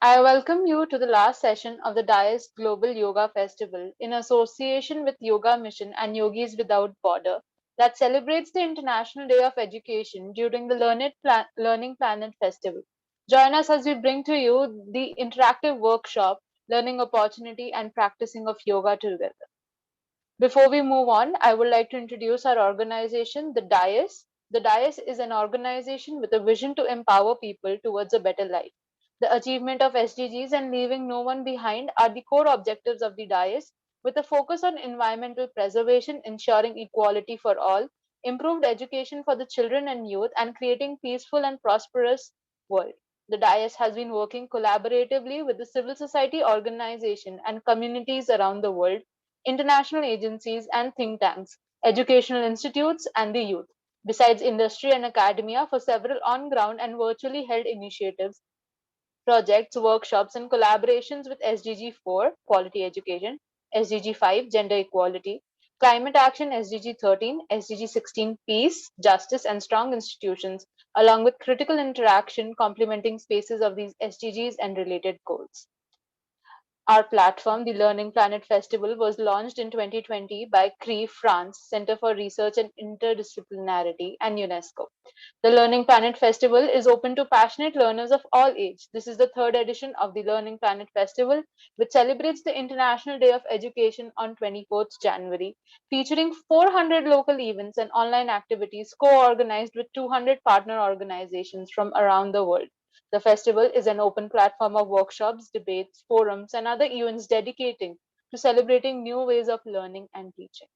I welcome you to the last session of the Dais Global Yoga Festival in association with Yoga Mission and Yogis Without Border that celebrates the International Day of Education during the Learning Planet Festival. Join us as we bring to you the interactive workshop, learning opportunity, and practicing of yoga together. Before we move on, I would like to introduce our organization, the Dais. The Dais is an organization with a vision to empower people towards a better life. The achievement of SDGs and leaving no one behind are the core objectives of the Dais, with a focus on environmental preservation, ensuring equality for all, improved education for the children and youth, and creating peaceful and prosperous world. The Dais has been working collaboratively with the civil society organization and communities around the world, international agencies and think tanks, educational institutes, and the youth, besides industry and academia for several on ground and virtually held initiatives, projects, workshops, and collaborations with SDG 4, Quality Education, SDG 5, Gender Equality, Climate Action, SDG 13, SDG 16, Peace, Justice, and Strong Institutions, along with critical interaction complementing spaces of these SDGs and related goals. Our platform, the Learning Planet Festival, was launched in 2020 by CRI France, Center for Research and Interdisciplinarity, and UNESCO. The Learning Planet Festival is open to passionate learners of all ages. This is the third edition of the Learning Planet Festival, which celebrates the International Day of Education on 24th January, featuring 400 local events and online activities co-organized with 200 partner organizations from around the world. The festival is an open platform of workshops, debates, forums, and other events dedicating to celebrating new ways of learning and teaching.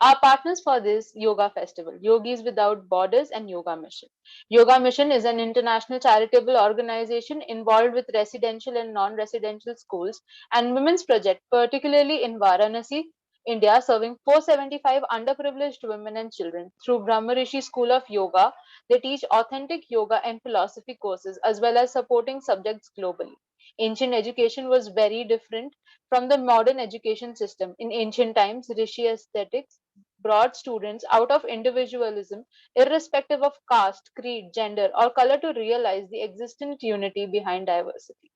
Our partners for this yoga festival, Yogis Without Borders and Yoga Mission. Yoga Mission is an international charitable organization involved with residential and non-residential schools and women's project, particularly in Varanasi, India, serving 475 underprivileged women and children. Through Brahmarishi School of Yoga, they teach authentic yoga and philosophy courses as well as supporting subjects globally. Ancient education was very different from the modern education system. In ancient times, Rishi aesthetics brought students out of individualism, irrespective of caste, creed, gender, or color, to realize the existent unity behind diversity.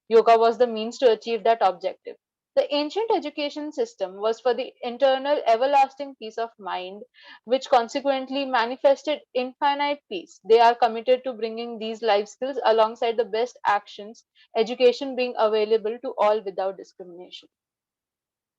Yoga was the means to achieve that objective. The ancient education system was for the internal, everlasting peace of mind, which consequently manifested infinite peace. They are committed to bringing these life skills alongside the best actions, education being available to all without discrimination.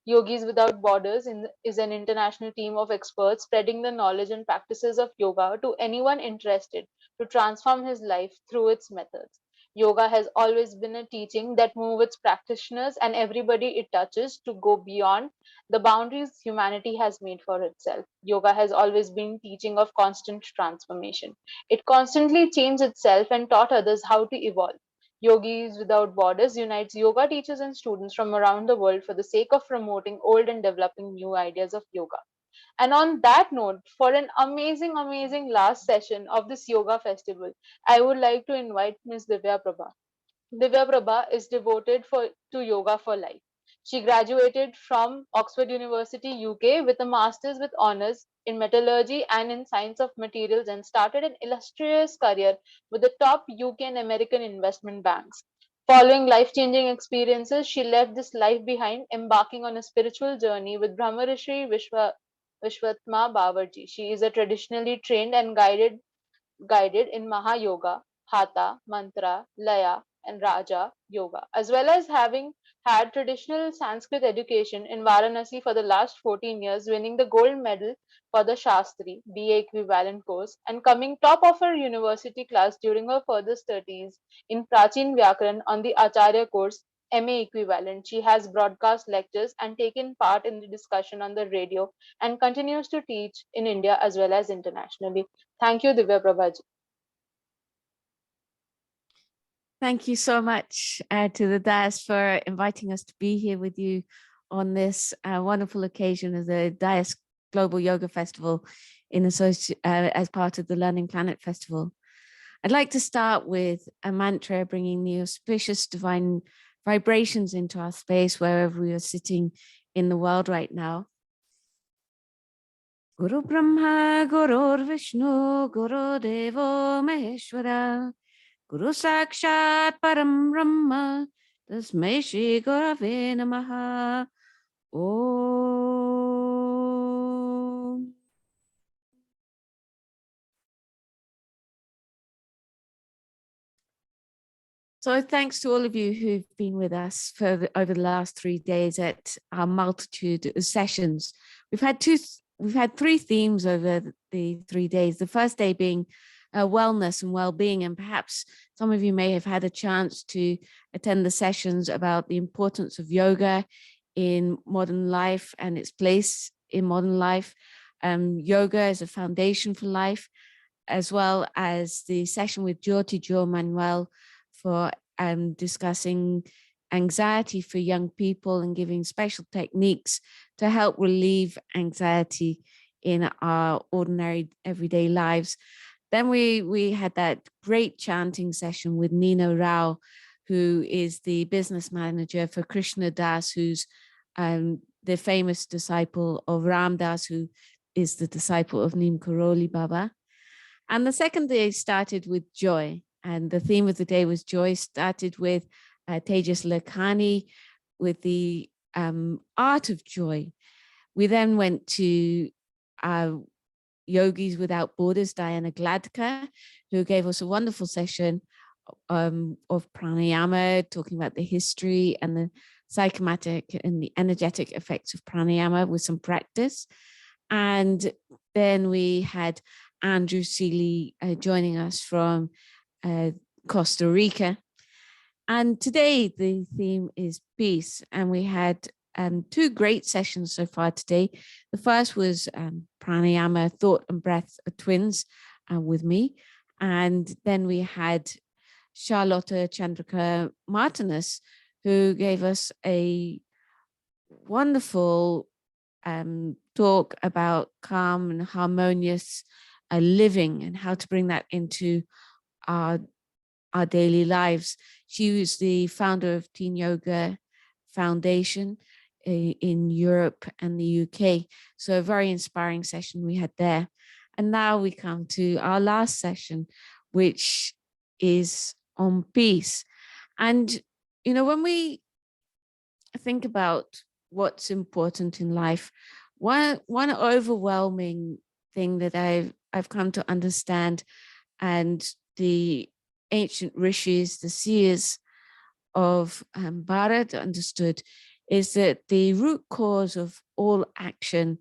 Yogis Without Borders is an international team of experts spreading the knowledge and practices of yoga to anyone interested to transform his life through its methods. Yoga has always been a teaching that moves its practitioners and everybody it touches to go beyond the boundaries humanity has made for itself. Yoga has always been teaching of constant transformation. It constantly changed itself and taught others how to evolve. Yogis Without Borders unites yoga teachers and students from around the world for the sake of promoting old and developing new ideas of yoga. And on that note, for an amazing, amazing last session of this yoga festival, I would like to invite Ms. Divya Prabha. Divya Prabha is devoted to yoga for life. She graduated from Oxford University, UK, with a master's with honors in metallurgy and in science of materials, and started an illustrious career with the top UK and American investment banks. Following life changing experiences, she left this life behind, embarking on a spiritual journey with Brahmarishi Vishwatma Bawarji. She is a traditionally trained and guided in Maha Yoga, Hatha, Mantra, Laya, and Raja Yoga, as well as having had traditional Sanskrit education in Varanasi for the last 14 years, winning the gold medal for the Shastri BA equivalent course and coming top of her university class during her further studies in Prachin Vyakaran on the Acharya course MA equivalent. She has broadcast lectures and taken part in the discussion on the radio and continues to teach in India as well as internationally. Thank you, Divya Prabha. Thank you so much to the Dais for inviting us to be here with you on this wonderful occasion of the Dais Global Yoga Festival as part of the Learning Planet Festival. I'd like to start with a mantra, bringing the auspicious divine vibrations into our space wherever we are sitting in the world right now. Guru Brahma, Guru Vishnu, Guru Devo Maheshwara, Guru Sakshat Param Brahma, Tasmai Shri Gurave Namaha. Om. So thanks to all of you who've been with us over the last 3 days at our multitude of sessions. We've had three themes over the 3 days. The first day being wellness and well-being, and perhaps some of you may have had a chance to attend the sessions about the importance of yoga in modern life and its place in modern life. Yoga as a foundation for life, as well as the session with Jyoti Jo Manuel for discussing anxiety for young people and giving special techniques to help relieve anxiety in our ordinary everyday lives. Then we had that great chanting session with Nina Rao, who is the business manager for Krishna Das, who's the famous disciple of Ram Das, who is the disciple of Neem Karoli Baba. And the second day started with joy. And the theme of the day was joy, started with Tejas Lakhani with the art of joy. We then went to Yogis Without Borders, Diana Gladka, who gave us a wonderful session of pranayama, talking about the history and the psychomatic and the energetic effects of pranayama with some practice. And then we had Andrew Seeley joining us from Costa Rica. And today the theme is peace. And we had 2 great sessions so far today. The first was pranayama, thought and breath are twins with me. And then we had Charlotta Chandrika Martinez, who gave us a wonderful talk about calm and harmonious living and how to bring that into our daily lives. She was the founder of Teen Yoga Foundation in Europe and the UK. So a very inspiring session we had there. And now we come to our last session, which is on peace. And, you know, when we think about what's important in life, one overwhelming thing that I've come to understand, and the ancient rishis, the seers of Bharat understood, is that the root cause of all action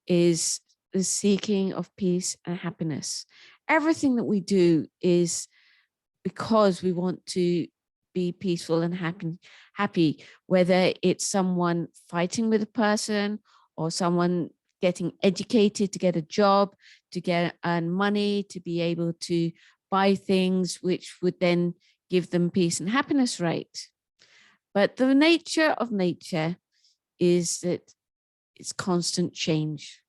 is the seeking of peace and happiness. Everything that we do is because we want to be peaceful and happy, whether it's someone fighting with a person or someone getting educated to get a job, to earn money, to be able to buy things which would then give them peace and happiness, right? But the nature of nature is that it's constant change.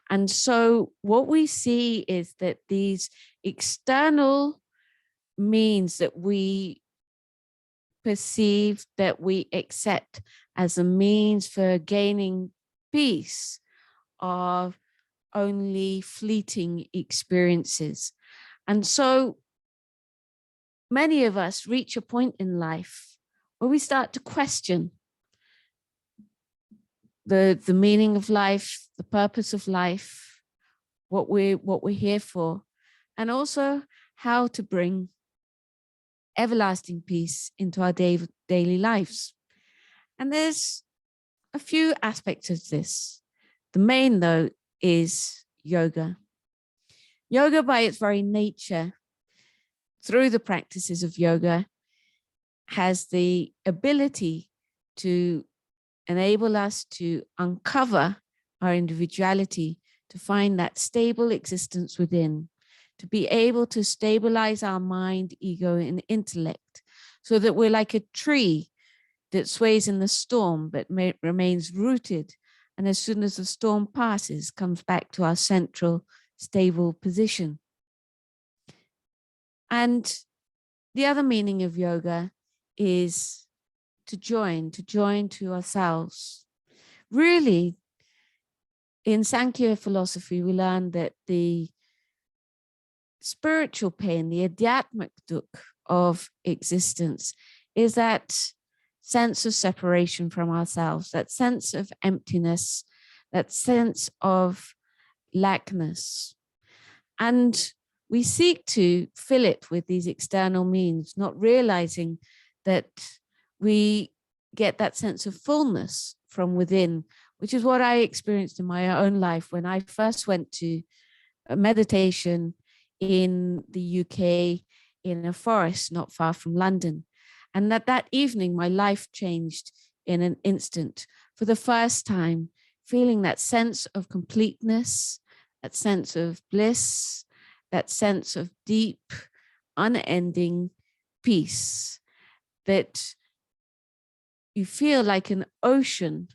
And so what we see is that these external means that we perceive, that we accept as a means for gaining peace, are only fleeting experiences. And so many of us reach a point in life where we start to question the meaning of life, the purpose of life, what we're here for, and also how to bring everlasting peace into our daily lives. And there's a few aspects of this. The main, though, is yoga. Yoga, by its very nature, through the practices of yoga, has the ability to enable us to uncover our individuality, to find that stable existence within, to be able to stabilize our mind, ego, and intellect so that we're like a tree that sways in the storm but remains rooted, and as soon as the storm passes, comes back to our central, stable position. And the other meaning of yoga is to join to ourselves. Really, in Sankhya philosophy, we learn that the spiritual pain, the adhyatmic dukh of existence, is that sense of separation from ourselves, that sense of emptiness, that sense of lackness. And we seek to fill it with these external means, not realizing that we get that sense of fullness from within, which is what I experienced in my own life when I first went to a meditation in the UK in a forest not far from London. And that evening, my life changed in an instant. For the first time, feeling that sense of completeness, that sense of bliss, that sense of deep, unending peace, that you feel like an ocean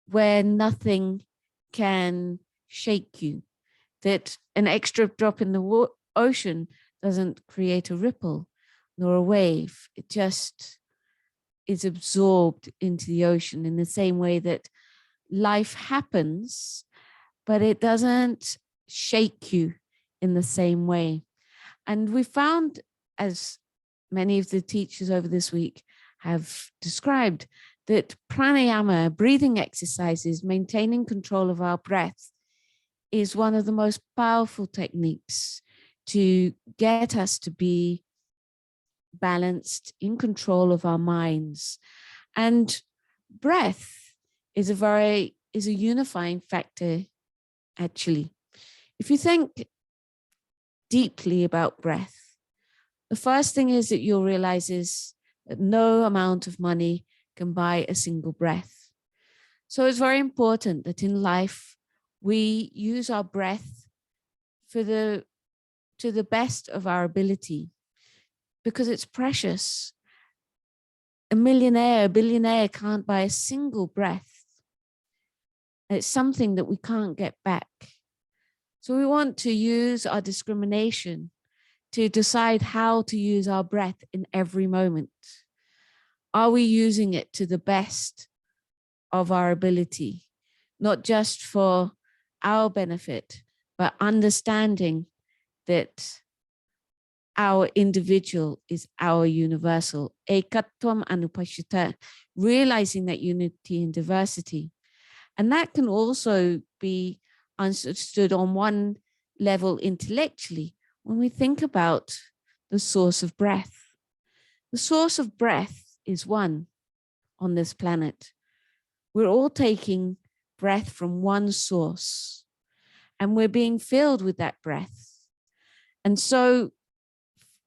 where nothing can shake you, that an extra drop in the ocean doesn't create a ripple nor a wave. It just is absorbed into the ocean in the same way that life happens, but it doesn't shake you in the same way. And we found, as many of the teachers over this week have described, that pranayama, breathing exercises, maintaining control of our breath, is one of the most powerful techniques to get us to be balanced, in control of our minds. And breath is a unifying factor, actually. If you think deeply about breath, the first thing is that you'll realize is that no amount of money can buy a single breath. So it's very important that in life we use our breath to the best of our ability, because it's precious. A millionaire, a billionaire can't buy a single breath. It's something that we can't get back. So we want to use our discrimination to decide how to use our breath in every moment. Are we using it to the best of our ability, not just for our benefit, but understanding that our individual is our universal. Ekatvam anupashita, realizing that unity in diversity. And that can also be understood on one level intellectually when we think about the source of breath. The source of breath is one on this planet. We're all taking breath from one source, and we're being filled with that breath. And so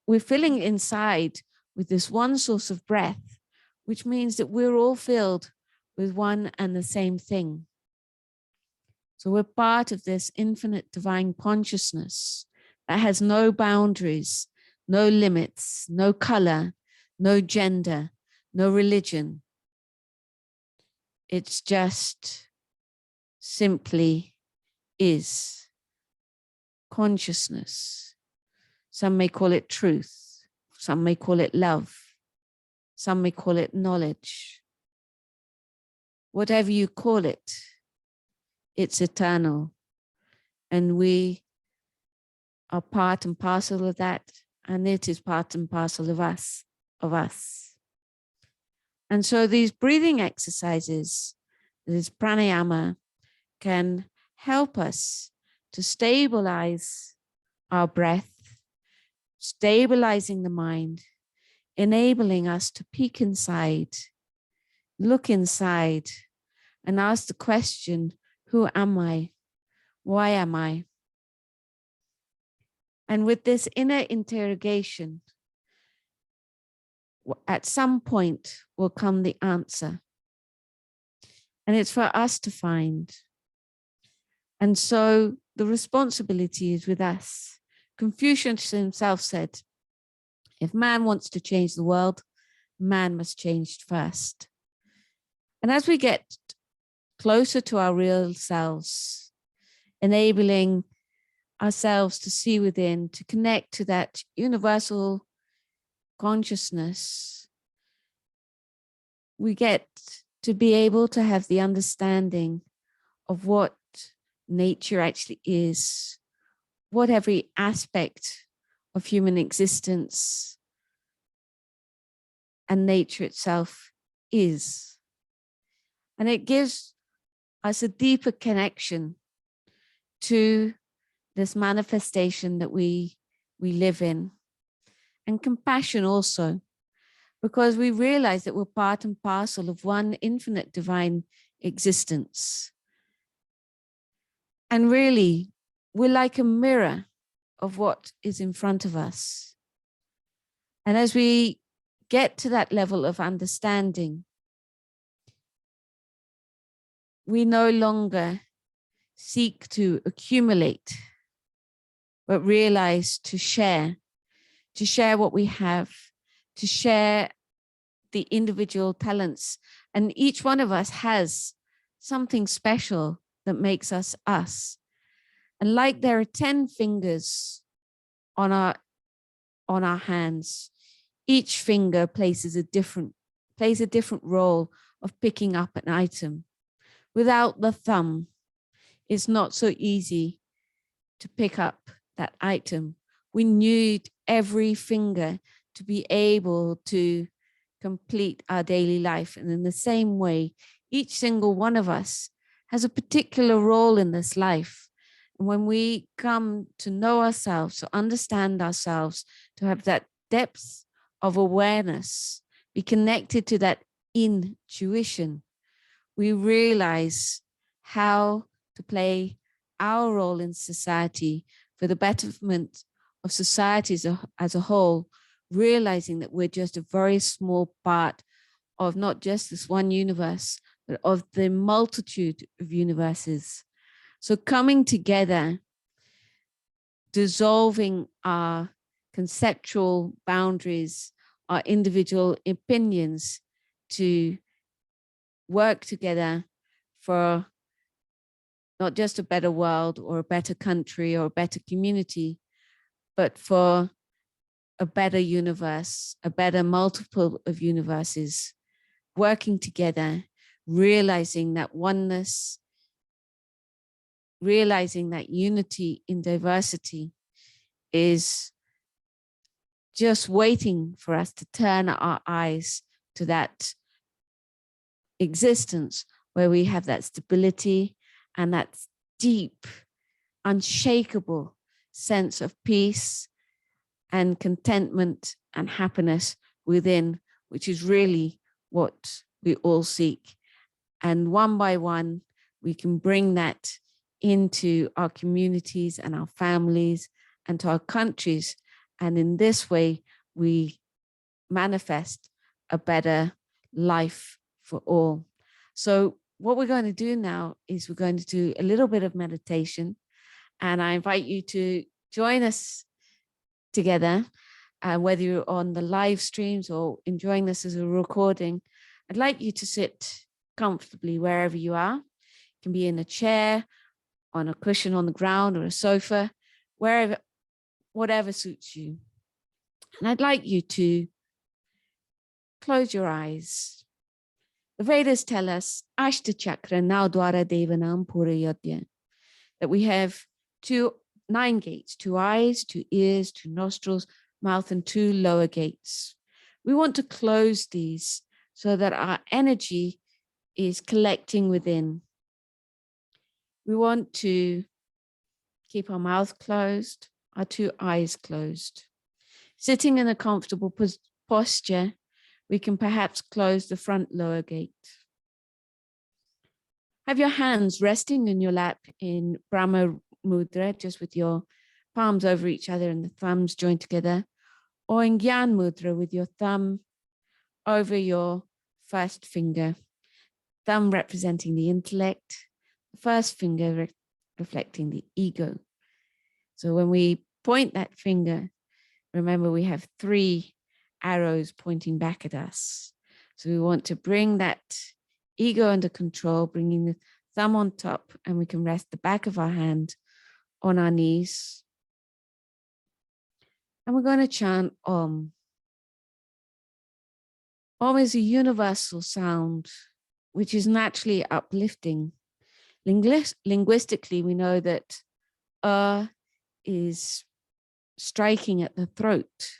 we're filling inside with this one source of breath, which means that we're all filled with one and the same thing. So we're part of this infinite divine consciousness that has no boundaries, no limits, no color, no gender, no religion. It's just simply is consciousness. Some may call it truth. Some may call it love. Some may call it knowledge. Whatever you call it, it's eternal. And we are part and parcel of that. And it is part and parcel of us. And so these breathing exercises, this pranayama, can help us to stabilize our breath, stabilizing the mind, enabling us to peek inside, look inside, and ask the question, who am I? Why am I? And with this inner interrogation, at some point will come the answer. And it's for us to find. And so the responsibility is with us. Confucius himself said, if man wants to change the world, man must change first. And as we get closer to our real selves, enabling ourselves to see within, to connect to that universal consciousness, we get to be able to have the understanding of what nature actually is, what every aspect of human existence and nature itself is. And it gives us a deeper connection to this manifestation that we live in. And compassion also, because we realize that we're part and parcel of one infinite divine existence. And really, we're like a mirror of what is in front of us. And as we get to that level of understanding, we no longer seek to accumulate, but realize to share what we have, to share the individual talents. And each one of us has something special that makes us us. And like there are 10 fingers on our hands, each finger plays a different role of picking up an item. Without the thumb, it's not so easy to pick up that item. We need every finger to be able to complete our daily life. And in the same way, each single one of us has a particular role in this life. And when we come to know ourselves, to understand ourselves, to have that depth of awareness, be connected to that intuition, we realize how to play our role in society for the betterment of society as a whole, realizing that we're just a very small part of not just this one universe, but of the multitude of universes. So coming together, dissolving our conceptual boundaries, our individual opinions, to work together for not just a better world or a better country or a better community, but for a better universe, a better multiple of universes, working together, realizing that oneness, realizing that unity in diversity is just waiting for us to turn our eyes to that existence where we have that stability and that deep, unshakable sense of peace and contentment and happiness within, which is really what we all seek. And one by one, we can bring that into our communities and our families and to our countries. And in this way, we manifest a better life for all. So what we're going to do now is we're going to do a little bit of meditation. And I invite you to join us together, whether you're on the live streams or enjoying this as a recording. I'd like you to sit comfortably wherever you are. You can be in a chair, on a cushion on the ground, or a sofa, wherever, whatever suits you. And I'd like you to close your eyes. The Vedas tell us, Ashta Chakra Naudwara Devanam Purayodya, that we have 9 gates, 2 eyes, 2 ears, 2 nostrils, mouth, and 2 lower gates. We want to close these so that our energy is collecting within. We want to keep our mouth closed, our 2 eyes closed. Sitting in a comfortable posture, we can perhaps close the front lower gate. Have your hands resting in your lap in Brahma Mudra, just with your palms over each other and the thumbs joined together, or in Gyan Mudra with your thumb over your first finger, thumb representing the intellect, the first finger reflecting the ego. So when we point that finger, remember we have 3 arrows pointing back at us. So we want to bring that ego under control, bringing the thumb on top, and we can rest the back of our hand on our knees. And we're going to chant Om. Om is a universal sound, which is naturally uplifting. Linguistically, we know that is striking at the throat,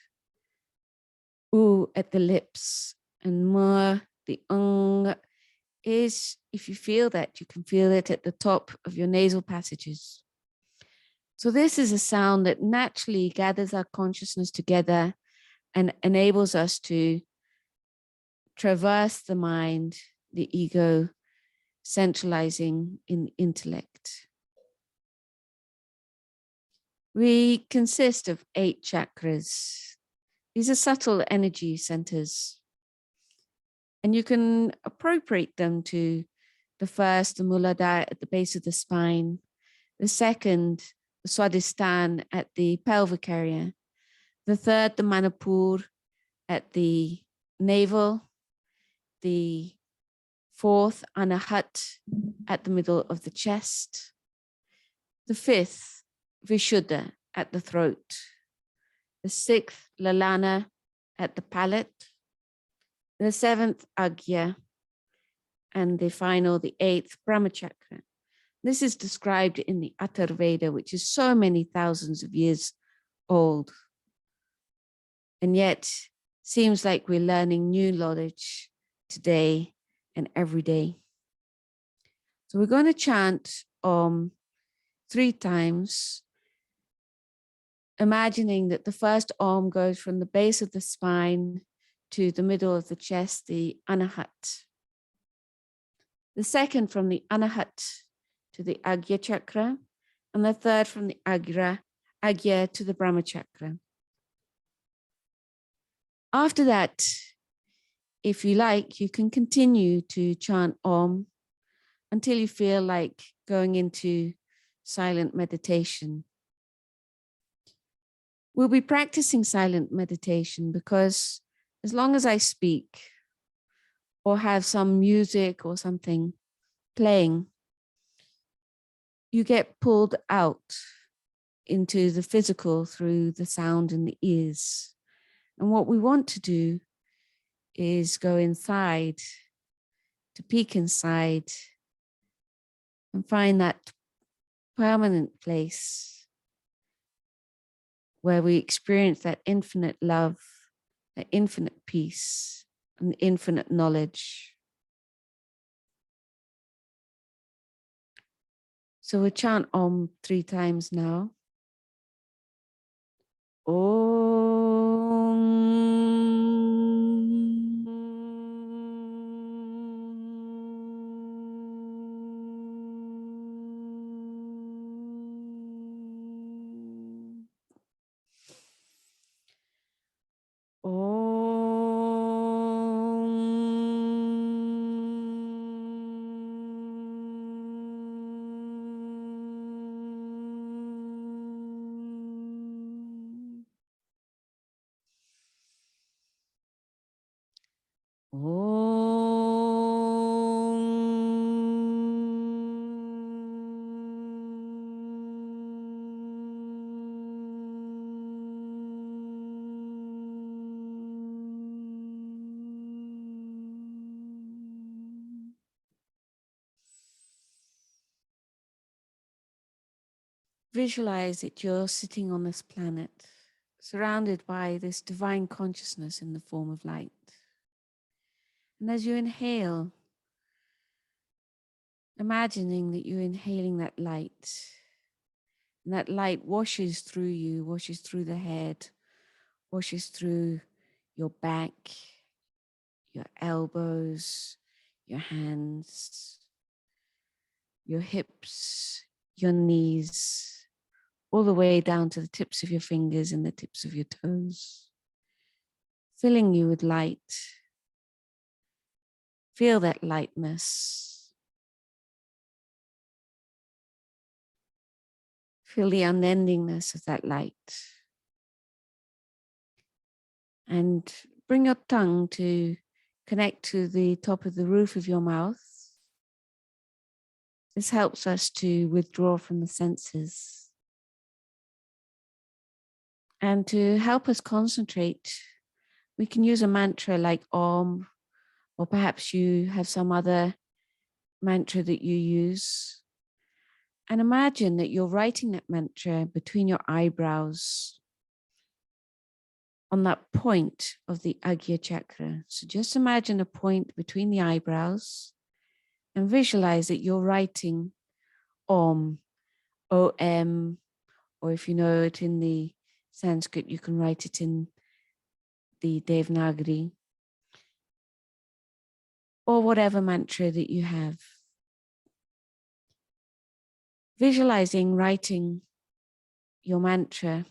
U at the lips, and Ma, the is, if you feel that, you can feel it at the top of your nasal passages. So this is a sound that naturally gathers our consciousness together and enables us to traverse the mind, the ego, centralizing in intellect. We consist of 8 chakras. These are subtle energy centers. And you can appropriate them to the first, the Muladhara at the base of the spine, the second, the Swadhisthana at the pelvic area, the third, the Manipur at the navel, the fourth, Anahat at the middle of the chest, the fifth, Vishuddha at the throat, the sixth, Lalana at the palate, the seventh, Agya, and the final, the 8th, Brahmachakra. This is described in the Atharvaveda, which is so many thousands of years old. And yet, seems like we're learning new knowledge today and every day. So we're going to chant Om 3 times, imagining that the first Om goes from the base of the spine to the middle of the chest, the Anahat. The second from the Anahat to the Agya chakra, and the third from the Agya to the Brahma chakra. After that, if you like, you can continue to chant Om until you feel like going into silent meditation. We'll be practicing silent meditation because as long as I speak or have some music or something playing, you get pulled out into the physical through the sound in the ears. And what we want to do is go inside, to peek inside and find that permanent place where we experience that infinite love, that infinite peace, and infinite knowledge. So we'll chant Om 3 times now. Visualize that you're sitting on this planet, surrounded by this divine consciousness in the form of light. And as you inhale, imagining that you're inhaling that light, and that light washes through you, washes through the head, washes through your back, your elbows, your hands, your hips, your knees, all the way down to the tips of your fingers and the tips of your toes, filling you with light. Feel that lightness. Feel the unendingness of that light. And bring your tongue to connect to the top of the roof of your mouth. This helps us to withdraw from the senses. And to help us concentrate, we can use a mantra like Om, or perhaps you have some other mantra that you use. And imagine that you're writing that mantra between your eyebrows on that point of the Agya chakra. So just imagine a point between the eyebrows and visualize that you're writing Om, O-M, or if you know it in the Sanskrit, you can write it in the Devanagari, or whatever mantra that you have. Visualizing writing your mantra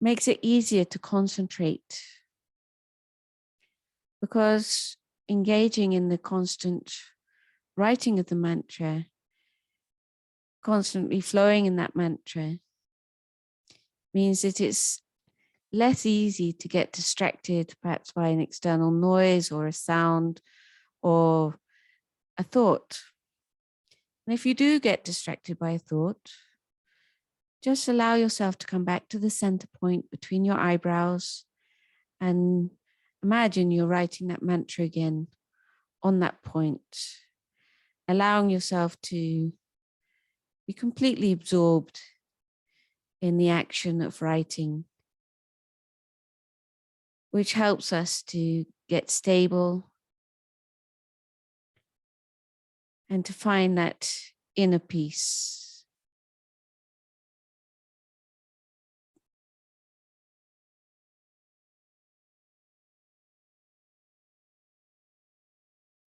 makes it easier to concentrate, because engaging in the constant writing of the mantra, constantly flowing in that mantra, means that it's less easy to get distracted, perhaps by an external noise or a sound or a thought. And if you do get distracted by a thought, just allow yourself to come back to the center point between your eyebrows and imagine you're writing that mantra again on that point, allowing yourself to be completely absorbed in the action of writing, which helps us to get stable and to find that inner peace.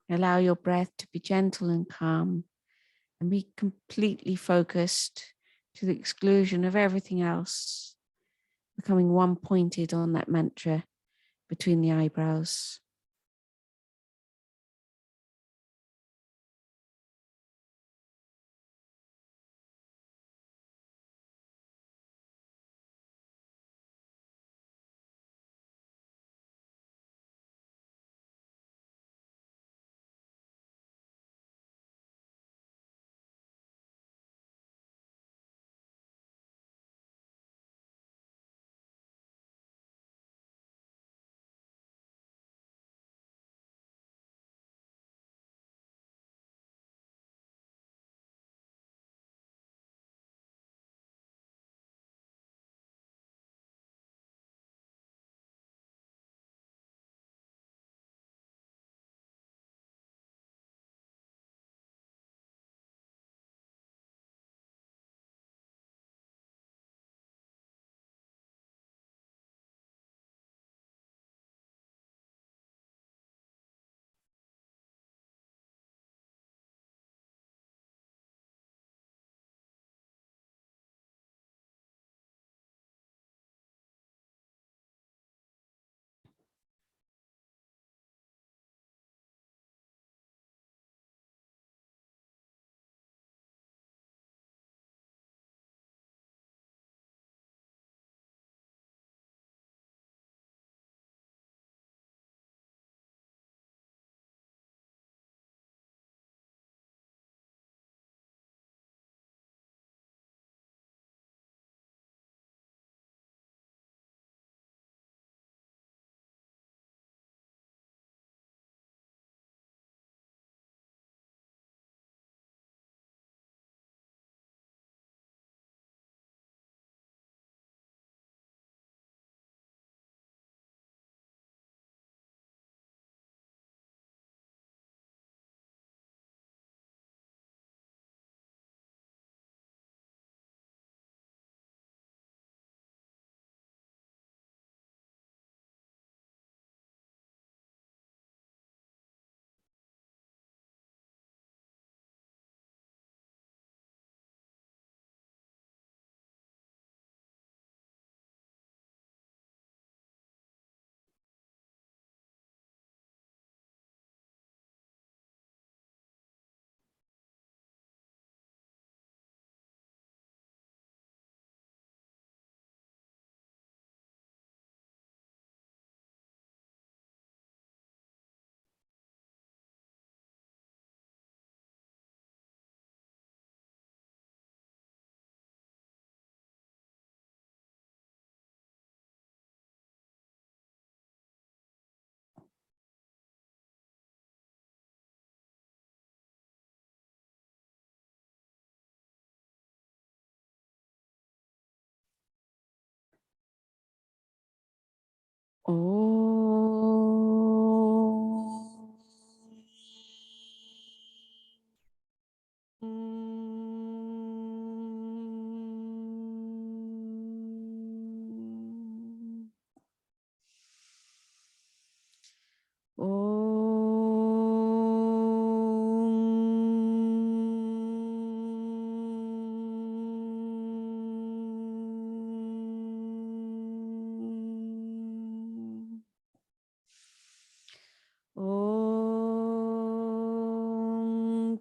Allow your breath to be gentle and calm and be completely focused to the exclusion of everything else, becoming one-pointed on that mantra between the eyebrows.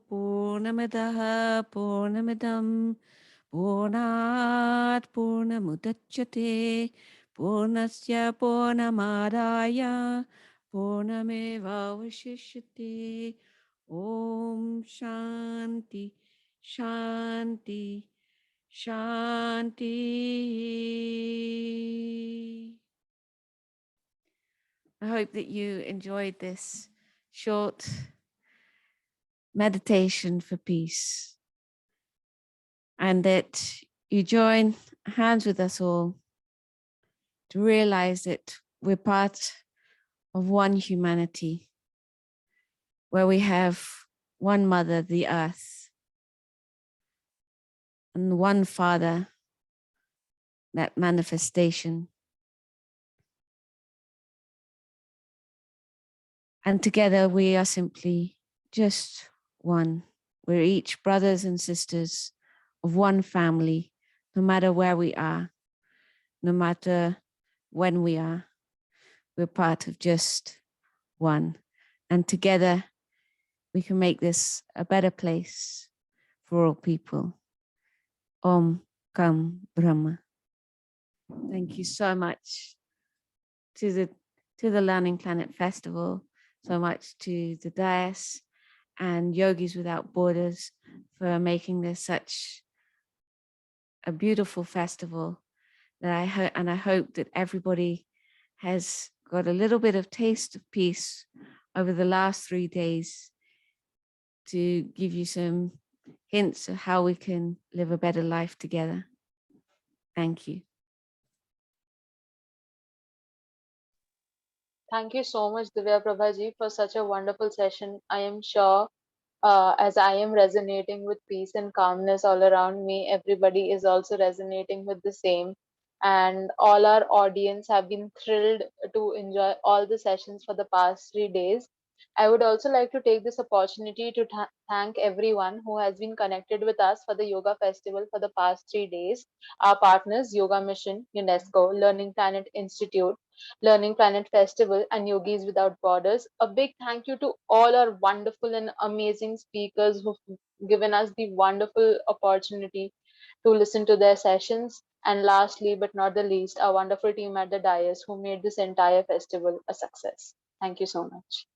Purnamadaha Purnamidam Purnat Purnamudachyate Purnasya Purnamadaya Purnameva Vashishyate. Om Shanti Shanti Shanti. I hope that you enjoyed this short meditation for peace and that you join hands with us all to realize that we're part of one humanity where we have one mother, the earth, and one father, that manifestation. And together we are simply just one. We're each brothers and sisters of one family, no matter where we are, no matter when we are. We're part of just one. And together we can make this a better place for all people. Om Kam Brahma. Thank you so much to the Learning Planet Festival, so much to the Dais and Yogis Without Borders for making this such a beautiful festival that I hope that everybody has got a little bit of taste of peace over the last 3 days to give you some hints of how we can live a better life together. Thank you. Thank you so much, Divya Prabha ji, for such a wonderful session. I am sure, as I am resonating with peace and calmness all around me, everybody is also resonating with the same. And all our audience have been thrilled to enjoy all the sessions for the past 3 days. I would also like to take this opportunity to thank everyone who has been connected with us for the Yoga Festival for the past 3 days. Our partners, Yoga Mission, UNESCO, Learning Planet Institute, Learning Planet Festival, and Yogis Without Borders. A big thank you to all our wonderful and amazing speakers who've given us the wonderful opportunity to listen to their sessions. And lastly, but not the least, our wonderful team at the Dais who made this entire festival a success. Thank you so much.